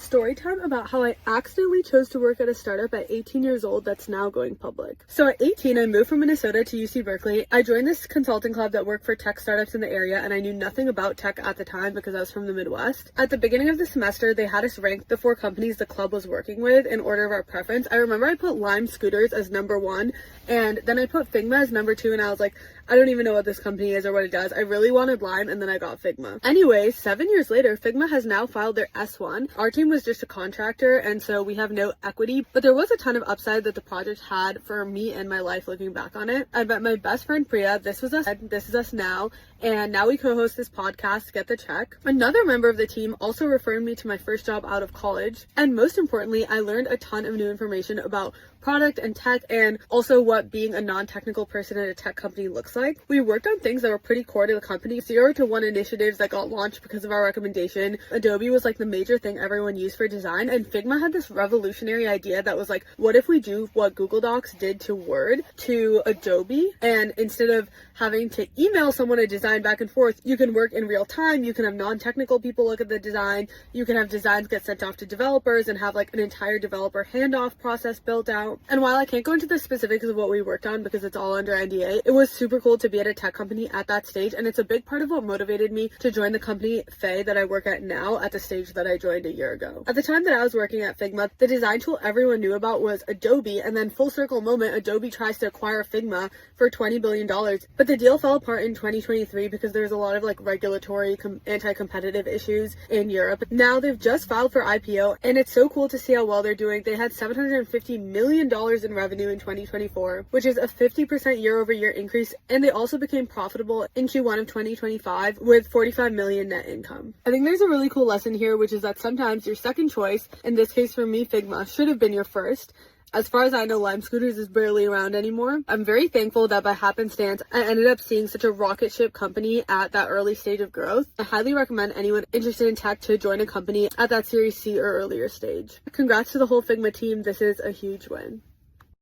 story time about how I accidentally chose to work at a startup at 18 years old that's now going public. So at 18, I moved from Minnesota to UC Berkeley. I joined this consulting club that worked for tech startups in the area, and I knew nothing about tech at the time because I was from the Midwest. At the beginning of the semester, they had us rank the 4 companies the club was working with in order of our preference. I remember I put Lime Scooters as number 1, and then I put Figma as number 2, and I was like, I don't even know what this company is or what it does. I really wanted Lime, and then I got Figma. Anyway, 7 years later, Figma has now filed their S1. Our team was just a contractor, and so we have no equity, but there was a ton of upside that the project had for me and my life looking back on it. I met my best friend Priya. This was us. This is us now. And now we co-host this podcast, Get the Check. Another member of the team also referred me to my first job out of college. And most importantly, I learned a ton of new information about product and tech, and also what being a non-technical person at a tech company looks like. We worked on things that were pretty core to the company. 0 to 1 initiatives that got launched because of our recommendation. Adobe was like the major thing everyone used for design, and Figma had this revolutionary idea that was like, what if we do what Google Docs did to Word to Adobe, and instead of having to email someone a design back and forth, you can work in real time, you can have non-technical people look at the design, you can have designs get sent off to developers and have like an entire developer handoff process built out. And while I can't go into the specifics of what we worked on because it's all under NDA, it was super cool to be at a tech company at that stage, and it's a big part of what motivated me to join the company Faye that I work at now at the stage that I joined a year ago. At the time that I was working at Figma, the design tool everyone knew about was Adobe, and then full circle moment, Adobe tries to acquire Figma for $20 billion. But the deal fell apart in 2023 because there was a lot of like regulatory anti-competitive issues in Europe. Now they've just filed for IPO, and it's so cool to see how well they're doing. They had $750 million in revenue in 2024, which is a 50% year-over-year increase, and they also became profitable in Q1 of 2025 with $45 million net income. I think there's a really cool lesson here, which is that sometimes your second choice, in this case for me Figma, should have been your first. As far as I know, Lime Scooters is barely around anymore. I'm very thankful that by happenstance, I ended up seeing such a rocket ship company at that early stage of growth. I highly recommend anyone interested in tech to join a company at that Series C or earlier stage. Congrats to the whole Figma team. This is a huge win.